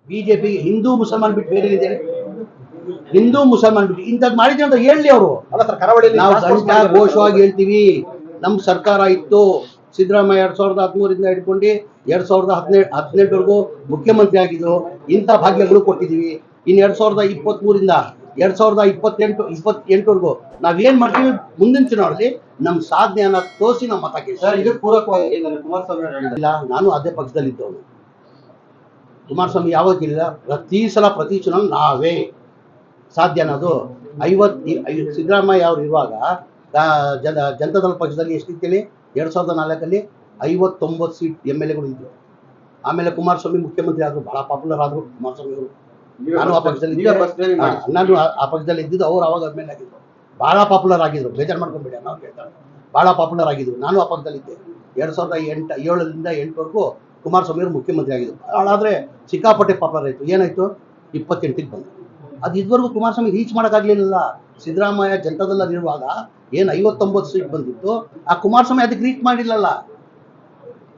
ಬಿಜೆಪಿಗೆ ಹಿಂದೂ ಮುಸಲ್ಮಾನ್ ಬಿಟ್ಟು ಬೇರೆ ಇದೆ? ಹಿಂದೂ ಮುಸಲ್ಮಾನ್ ಬಿಟ್ಟು ಇಂಥದ್ದು ಮಾಡಿದ್ರೆ ಅಂತ ಹೇಳಿ ಅವರು. ಅಲ್ಲ ಸರ್, ಕರಾವಳಿಯಲ್ಲಿ ನಾವು ಗಂಟಾ ಘೋಷವಾಗಿ ಹೇಳ್ತೀವಿ, ನಮ್ಮ ಸರ್ಕಾರ ಇತ್ತು ಸಿದ್ದರಾಮಯ್ಯ 2013 ಹಿಡ್ಕೊಂಡು 2018ವರೆಗೂ ಮುಖ್ಯಮಂತ್ರಿ ಆಗಿದ್ದು, ಇಂಥ ಭಾಗ್ಯಗಳು ಕೊಟ್ಟಿದ್ದೀವಿ. ಇನ್ನು 2023 2028ವರೆಗೂ ನಾವೇನ್ ಮಾಡ್ತೀವಿ, ಮುಂದಿನ ಚುನಾವಣೆಯಲ್ಲಿ ನಮ್ಮ ಸಾಧನೆಯನ್ನ ತೋರಿಸಿ ನಮ್ಮ ಮತ ಕೇಳಿ. ಸರ್, ಇದು ಪೂರಕವಾಗಿ ಕುಮಾರಸ್ವಾಮಿ ಇಲ್ಲ, ನಾನು ಅದೇ ಪಕ್ಷದಲ್ಲಿದ್ದವನು. ಕುಮಾರಸ್ವಾಮಿ ಯಾವಾಗ ಕೇಳಿಲ್ಲ, ಪ್ರತಿ ಚುನಾವಣೆ ನಾವೇ ಸಾಧ್ಯ ಅನ್ನೋದು. ಸಿದ್ದರಾಮಯ್ಯ ಅವರು ಇರುವಾಗ ಜನತಾದಳ ಪಕ್ಷದಲ್ಲಿ ಎಷ್ಟಿತ್ತೇಳಿ 2004 59 ಸೀಟ್ MLA ಗಳು ಇದ್ರು. ಆಮೇಲೆ ಕುಮಾರಸ್ವಾಮಿ ಮುಖ್ಯಮಂತ್ರಿ ಆದ್ರು, ಬಹಳ ಪಾಪ್ಯುಲರ್ ಆದ್ರು ಕುಮಾರಸ್ವಾಮಿ ಅವರು. ನಾನು ಆ ಪಕ್ಷದಲ್ಲಿ ಇದ್ದಿದ್ದು, ಅವ್ರು ಅವಾಗ ಮೇಲೆ ಆಗಿದ್ರು, ಬಹಳ ಪಾಪ್ಯುಲರ್ ಆಗಿದ್ರು. ಬೇಜಾರು ಮಾಡ್ಕೊಂಡ್ಬೇಡಿ, ನಾವು ಕೇಳ್ತಾರೆ, ಬಹಳ ಪಾಪ್ಯುಲರ್ ಆಗಿದ್ರು. ನಾನು ಆ ಪಕ್ಷದಲ್ಲಿದ್ದೆ. 2007ರಿಂದ 8ವರೆಗೂ ಕುಮಾರಸ್ವಾಮಿ ಅವರು ಮುಖ್ಯಮಂತ್ರಿ ಆಗಿದ್ರು. ಆದರೆ ಸಿಕ್ಕಾಪಟ್ಟೆ ಪಾಪ್ಯುಲರ್ ಆಯಿತು. ಏನಾಯ್ತು, 28ಕ್ಕೆ ಬಂದು. ಅದು ಇದುವರೆಗೂ ಕುಮಾರಸ್ವಾಮಿ ರೀಚ್ ಮಾಡೋಕ್ಕಾಗಲಿಲ್ಲ. ಸಿದ್ದರಾಮಯ್ಯ ಜನತಾದಳಲ್ಲಿರುವಾಗ ಏನು 59 ಸೀಟ್ ಬಂದಿತ್ತು, ಆ ಕುಮಾರಸ್ವಾಮಿ ಅದಕ್ಕೆ ರೀಚ್ ಮಾಡಿಲ್ಲಲ್ಲ.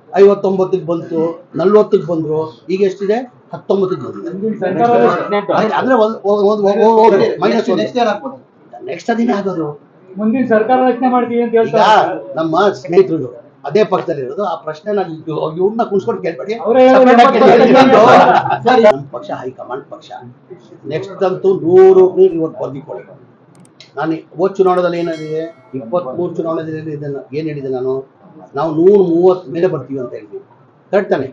59ಕ್ಕೆ ಬಂತು, 40ಕ್ಕೆ ಬಂದ್ರು, ಈಗ ಎಷ್ಟಿದೆ, 19ಕ್ಕೆ ಬಂದಿದೆ. ಅಂದ್ರೆ ನೆಕ್ಸ್ಟ್ ಅದೇನೇ ಆಗೋದು. ಮುಂದಿನ ಸರ್ಕಾರ ರಚನೆ ಮಾಡ್ತೀವಿ ಅಂತ ಈಗ ನಮ್ಮ ಸ್ನೇಹಿತರು ಅದೇ ಪಕ್ಷದಲ್ಲಿರೋದು, ಆ ಪ್ರಶ್ನೆ ನಾನು ಇವ್ರನ್ನ ಕುಣಿಸ್ಕೊಂಡು ಕೇಳ್ಬೇಡಿ. ನಮ್ಮ ಪಕ್ಷ ಹೈಕಮಾಂಡ್ ಪಕ್ಷ. ನೆಕ್ಸ್ಟ್ ಅಂತೂ 100 ಇವತ್ತು ಬರ್ದಿಕೊಳ್ಳಿ. ನಾನು ಹೋದ ಚುನಾವಣೆಯಲ್ಲಿ ಏನಿದೆ, 23 ಚುನಾವಣೆಯಲ್ಲಿ ಏನ್ ಹೇಳಿದೆ ನಾನು, ನಾವು 130 ಮೇಲೆ ಬರ್ತೀವಿ ಅಂತ ಹೇಳಿದ್ವಿ. ಕರೆಕ್ಟ್ ತಾನೆ?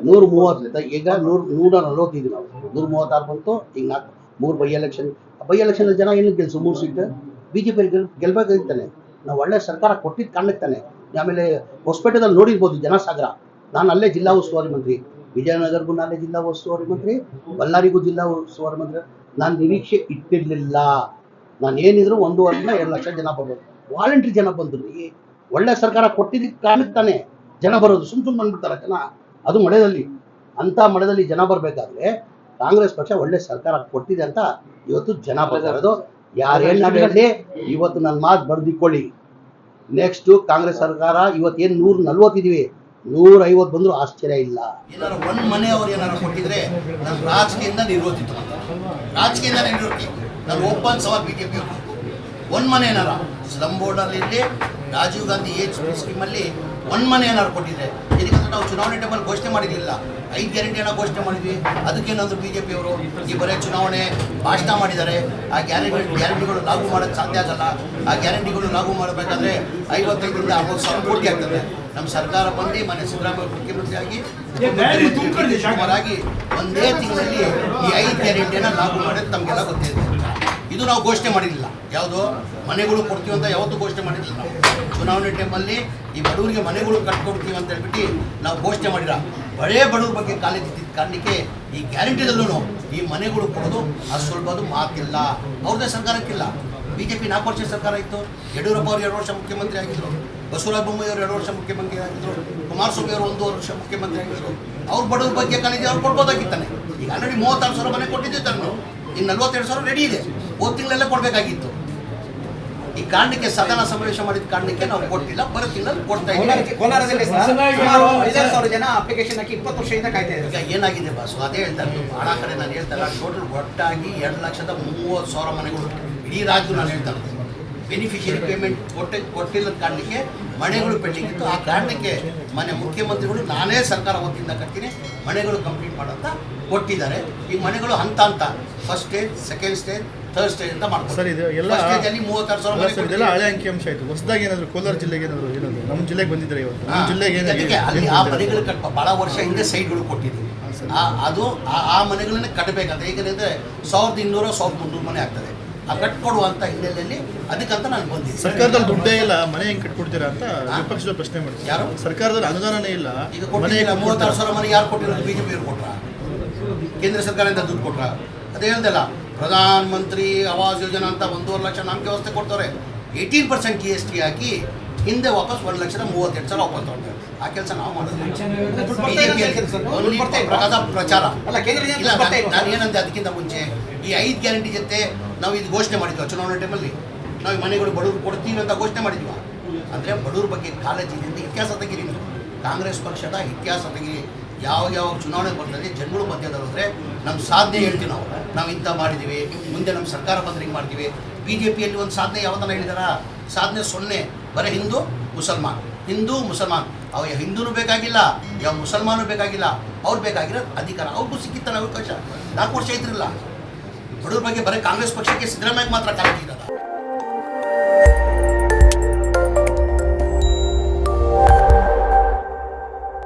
130, ಈಗ 145 ನಾವು 136 ಬಂತು. ಈಗ 3 ಬೈ ಎಲೆಕ್ಷನ್ ಜನ ಏನು ಗೆಲ್ಸು 3 ಸೀಟ್ ಬಿಜೆಪಿ ಗೆಲ್ಬೇಕಾಗಿತ್ತಾನೆ. ನಾವು ಒಳ್ಳೆ ಸರ್ಕಾರ ಕೊಟ್ಟಿದ್ದು ಕಾರಣಕ್ಕೆ ತಾನೆ. ಆಮೇಲೆ ಹೊಸಪೇಟೆದಲ್ಲಿ ನೋಡಿರ್ಬೋದು ಜನಸಾಗರ. ನಾನು ಅಲ್ಲೇ ಜಿಲ್ಲಾ ಉಸ್ತುವಾರಿ ಮಂತ್ರಿ, ವಿಜಯನಗರಗೂ ನಾನೇ ಜಿಲ್ಲಾ ಉಸ್ತುವಾರಿ ಮಂತ್ರಿ, ಬಳ್ಳಾರಿಗೂ ಜಿಲ್ಲಾ ಉಸ್ತುವಾರಿ ಮಂತ್ರಿ. ನಾನು ನಿರೀಕ್ಷೆ ಇಟ್ಟಿರ್ಲಿಲ್ಲ. ನಾನು ಏನಿದ್ರು 1.5-2 ಲಕ್ಷ ಜನ ಬರ್ಬೋದು. ವಾಲಂಟ್ರಿ ಜನ ಬಂದ್ರು. ಒಳ್ಳೆ ಸರ್ಕಾರ ಕೊಟ್ಟಿದ್ದಕ್ಕೆ ಕಾರಣಕ್ಕೆ ತಾನೆ ಜನ ಬರೋದು. ಸುಮ್ ಬಂದ್ಬಿಡ್ತಾರೆ ಜನ, ಅದು ಮಳೆಯಲ್ಲಿ. ಅಂತ ಮಳೆಯಲ್ಲಿ ಜನ ಬರಬೇಕಾದ್ರೆ ಕಾಂಗ್ರೆಸ್ ಪಕ್ಷ ಒಳ್ಳೆ ಸರ್ಕಾರ ಕೊಟ್ಟಿದೆ ಅಂತ ಇವತ್ತು ಜನ ಬರ್ತಿರೋದು. ಯಾರೇನು ಹೇಳಿ ಇವತ್ತು ನನ್ನ ಮಾತು ಬರ್ದಿಕೊಳ್ಳಿ. ನೆಕ್ಸ್ಟ್ ಕಾಂಗ್ರೆಸ್ ಸರ್ಕಾರ ಇವತ್ತೇನು 140 ಇದೀವಿ, 150 ಬಂದ್ರು ಆಶ್ಚರ್ಯ ಇಲ್ಲ. ಏನಾರು ಒಂದು ಮನೆಯವರು ಏನಾರು ಕೊಟ್ಟಿದ್ರೆ ನಾನು ರಾಜಕೀಯದಿಂದ ನಿರೋಧಿತ, ನಾನು ಓಪನ್ ಸವಾಲ್ ಬಿಜೆಪಿ ಒಂದು ಮನೆ ಏನಾರ ಸ್ಲಮ್ ಬೋರ್ಡಲ್ಲಿ ರಾಜೀವ್ ಗಾಂಧಿ ಏಜ್ ಸ್ಕೀಮಲ್ಲಿ ಒಂದು ಮನೆ ಏನಾರು ಕೊಟ್ಟಿದ್ರೆ, ಇದಕ್ಕೆ ನಾವು ಚುನಾವಣೆ ಟೈಮಲ್ಲಿ ಘೋಷಣೆ ಮಾಡಿರಲಿಲ್ಲ. 5 ಗ್ಯಾರಂಟಿಯನ್ನು ಘೋಷಣೆ ಮಾಡಿದ್ವಿ. ಅದಕ್ಕೇನಾದ್ರು ಬಿಜೆಪಿಯವರು ಈ ಬರೀ ಚುನಾವಣೆ ಭಾಷಣ ಮಾಡಿದ್ದಾರೆ. ಆ ಗ್ಯಾರಂಟಿಗಳು ಲಾಗು ಮಾಡೋಕ್ಕೆ ಸಾಧ್ಯ ಆಗಲ್ಲ. ಆ ಗ್ಯಾರಂಟಿಗಳು ಲಾಗು ಮಾಡಬೇಕಾದ್ರೆ 55ರಿಂದ 60 ಸಾವಿರ ಕೋಟಿ ಆಗ್ತದೆ. ನಮ್ಮ ಸರ್ಕಾರ ಬಂದು ಮನೆ ಸಿದ್ದರಾಮಯ್ಯ ಮುಖ್ಯಮಂತ್ರಿಯಾಗಿ ಶಿವಕುಮಾರಾಗಿ ಒಂದೇ ತಿಂಗಳಲ್ಲಿ ಈ 5 ಗ್ಯಾರಂಟಿಯನ್ನು ಲಾಗು ಮಾಡೋದು ತಮಗೆಲ್ಲ ಗೊತ್ತಿದೆ. ಇದು ನಾವು ಘೋಷಣೆ ಮಾಡಿರಲಿಲ್ಲ. ಯಾವುದು ಮನೆಗಳು ಕೊಡ್ತೀವಿ ಅಂತ ಯಾವತ್ತೂ ಘೋಷಣೆ ಮಾಡಿರಲಿಲ್ಲ. ನಾವು ಚುನಾವಣೆ ಟೈಮಲ್ಲಿ ಈ ಬಡವರಿಗೆ ಮನೆಗಳು ಕಟ್ಕೊಡ್ತೀವಿ ಅಂತ ಹೇಳ್ಬಿಟ್ಟು ನಾವು ಘೋಷಣೆ ಮಾಡಿರ. ಬಡವ್ರ ಬಗ್ಗೆ ಕಾಲೆತ್ತಿದ್ದ ಕಾರಣಕ್ಕೆ ಈ ಗ್ಯಾರಂಟಿದಲ್ಲೂ ಈ ಮನೆಗಳು ಕೊಡೋದು ಅದು ಸ್ವಲ್ಪ ಮಾತಿಲ್ಲ. ಅವ್ರದ್ದೇ ಸರ್ಕಾರಕ್ಕಿಲ್ಲ. ಬಿಜೆಪಿ 4 ವರ್ಷ ಸರ್ಕಾರ ಇತ್ತು. ಯಡಿಯೂರಪ್ಪ ಅವರು 2 ವರ್ಷ ಮುಖ್ಯಮಂತ್ರಿ ಆಗಿದ್ದರು. ಬಸವರಾಜ ಬೊಮ್ಮಾಯಿ ಅವರು 2 ವರ್ಷ ಮುಖ್ಯಮಂತ್ರಿ ಆಗಿದ್ದರು. ಕುಮಾರಸ್ವಾಮಿ ಅವರು 1 ವರ್ಷ ಮುಖ್ಯಮಂತ್ರಿ ಆಗಿದ್ದರು. ಅವ್ರು ಬಡವ್ರ ಬಗ್ಗೆ ಕಾಲೇಜ್ ಅವ್ರು ಕೊಡ್ಬೋದಾಗಿತ್ತಾನೆ. ಈಗ ಆಲ್ರೆಡಿ 36 ಸಾವಿರ ಮನೆ ಕೊಟ್ಟಿದ್ದೀವಿ ತಾನೆ ನಾವು. ಇನ್ನು 42 ಸಾವಿರ ರೆಡಿ ಇದೆ. ಹೋದ ತಿಂಗಳೆಲ್ಲ ಕೊಡಬೇಕಾಗಿತ್ತು. ಈ ಕಾರಣಕ್ಕೆ ಸದನ ಸಮಾವೇಶ ಮಾಡಿದ ಕಾರಣಕ್ಕೆ ನಾವು ಕೊಟ್ಟಿಲ್ಲ. ಬರೋ ತಿಂಗಳಲ್ಲಿ ಕೊಡ್ತಾ ಇದ್ದೀವಿ. ಕೋಲಾರದಲ್ಲಿ 5,000 ಜನ ಅಪ್ಲಿಕೇಶನ್ ಹಾಕಿ 20 ವರ್ಷದಿಂದ ಕಾಯ್ತಾ ಇದ್ದಾರೆ. ಈಗ ಏನಾಗಿದೆ ಬಾಸು, ಅದೇ ಹೇಳ್ತಾರೆ. ಭಾಳ ಕಡೆ ನಾನು ಹೇಳ್ತಾರೆ, ಟೋಟಲ್ ಒಟ್ಟಾಗಿ 2,30,000 ಮನೆಗಳು ಇಡೀ ರಾಜ್ಯ ನಾನು ಹೇಳ್ತಾರೆ. ಬೆನಿಫಿಷಿಯರಿ ಪೇಮೆಂಟ್ ಕೊಟ್ಟಿಲ್ಲದ ಕಾರಣಕ್ಕೆ ಮನೆಗಳು ಪೆಂಡಿಂಗ್ ಇತ್ತು. ಆ ಕಾರಣಕ್ಕೆ ಮನೆ ಮುಖ್ಯಮಂತ್ರಿಗಳು ನಾನೇ ಸರ್ಕಾರ ವತಿಯಿಂದ ಕಟ್ತೀನಿ, ಮನೆಗಳು ಕಂಪ್ಲೀಟ್ ಮಾಡೋಂತ ಕೊಟ್ಟಿದ್ದಾರೆ. ಈ ಮನೆಗಳು ಹಂತ first stage, second stage, third stage ಅಂತ ಮಾಡ್ತಾರೆ. ಸರ್, ಇದು ಎಲ್ಲ ಸ್ಟೇಜಲ್ಲಿ 36,000 ಇದೆಲ್ಲ ಹಳೆ ಅಂಕಿಅಂಶ ಆಯಿತು. ಹೊಸದಾಗಿ ಏನಾದರೂ ಕೋಲಾರ ಜಿಲ್ಲೆಗೆ ಏನಾದರೂ ನಮ್ಮ ಜಿಲ್ಲೆಗೆ ಬಂದಿದ್ದಾರೆ ಇವತ್ತು? ನಮ್ಮ ಜಿಲ್ಲೆಗೆ ಅಲ್ಲಿ ಆ ಮನೆಗಳು ಭಾಳ ವರ್ಷ ಹಿಂದೆ ಸೈಟ್ಗಳು ಕೊಟ್ಟಿದ್ದೀವಿ. ಅದು ಆ ಮನೆಗಳನ್ನೇ ಕಟ್ಟಬೇಕಾದ್ರೆ ಏಕೆಂದರೆ 1,200 1,300 ಮನೆ ಆಗ್ತದೆ. ಆ ಕಟ್ಕೊಡುವಂಥ ಹಿನ್ನೆಲೆಯಲ್ಲಿ ಅದಕ್ಕಂತ ನಾನು ಬಂದಿದ್ದೆ. ಸರ್ಕಾರದಲ್ಲಿ ದುಡ್ಡೇ ಇಲ್ಲ, ಮನೆ ಹೆಂಗೆ ಕಟ್ಕೊಡ್ತೀರಾ ಅಂತ ವಿಪಕ್ಷದ ಪ್ರಶ್ನೆ ಮಾಡ್ತೀವಿ. ಯಾರು ಸರ್ಕಾರದಲ್ಲಿ ಅನುದಾನನೇ ಇಲ್ಲ, ಈಗ ಕೊಟ್ಟಿಲ್ಲ. 36,000 ಮನೆ ಯಾರು ಕೊಟ್ಟಿರೋದು? ಬಿಜೆಪಿ ಅವರು ಕೊಟ್ರ, ಕೇಂದ್ರ ಸರ್ಕಾರದಿಂದ ದುಡ್ಡು ಕೊಟ್ರ. ಅದೇ ಹೇಳ್ದಲ್ಲ, ಪ್ರಧಾನ ಮಂತ್ರಿ ಆವಾಸ್ ಯೋಜನಾ ಅಂತ 1.5 ಲಕ್ಷ ನಾಮಕೆ ವ್ಯವಸ್ಥೆ ಕೊಡ್ತಾರೆ. 18% GST ಹಾಕಿ ಹಿಂದೆ ವಾಪಸ್ 1,32,000 ವಾಪಸ್ ತಗೊಂಡ್ರೆ ಆ ಕೆಲಸ ನಾವು ಮಾಡೋದು ಪ್ರಚಾರ ಇಲ್ಲ. ನಾನು ಏನಂತೆ ಅದಕ್ಕಿಂತ ಮುಂಚೆ ಈ 5 ಗ್ಯಾರಂಟಿ ಜೊತೆ ನಾವು ಇದು ಘೋಷಣೆ ಮಾಡಿದ್ವಿ. ಚುನಾವಣೆ ಟೈಮಲ್ಲಿ ನಾವು ಈ ಮನೆಗಳು ಬಡವರು ಕೊಡ್ತೀವಿ ಅಂತ ಘೋಷಣೆ ಮಾಡಿದ್ವಿ. ಅಂದರೆ ಬಡವ್ರ ಬಗ್ಗೆ ಕಾಳಜಿ ಇದೆ. ಇತಿಹಾಸ ತೆಗೀರಿ, ನೀವು ಕಾಂಗ್ರೆಸ್ ಪಕ್ಷದ ಇತಿಹಾಸ ತೆಗೀರಿ. ಯಾವ ಚುನಾವಣೆ ಬರ್ತದೆ ಜನಗಳು ಮಧ್ಯದಲ್ಲಿ ಹೋದರೆ ನಮ್ಮ ಸಾಧನೆ ಹೇಳ್ತೀವಿ ನಾವು ಇಂಥ ಮಾಡಿದ್ದೀವಿ, ಮುಂದೆ ನಮ್ಮ ಸರ್ಕಾರ ಬಂದರೆ ಹಿಂಗೆ ಮಾಡ್ತೀವಿ. BJPಯಲ್ಲಿ ಒಂದು ಸಾಧನೆ ಯಾವ್ದನ್ನ ಹೇಳಿದಾರ? ಸಾಧನೆ 0, ಬರೀ ಹಿಂದೂ ಮುಸಲ್ಮಾನ್. ಅವ ಹಿಂದೂನು ಬೇಕಾಗಿಲ್ಲ, ಯಾವ ಮುಸಲ್ಮಾನು ಬೇಕಾಗಿಲ್ಲ, ಅವ್ರು ಬೇಕಾಗಿರೋ ಅಧಿಕಾರ ಅವ್ರಿಗೂ ಸಿಕ್ಕಿತ್ತಾನೆ ಅವಕಾಶ. 4 ವರ್ಷ ಇದ್ರಿಲ್ಲ. ಬಡವ್ರ ಬಗ್ಗೆ ಬರೀ ಕಾಂಗ್ರೆಸ್ ಪಕ್ಷಕ್ಕೆ ಸಿದ್ದರಾಮಯ್ಯ ಮಾತ್ರ ಕಾಳಜಿ ಇರೋದು.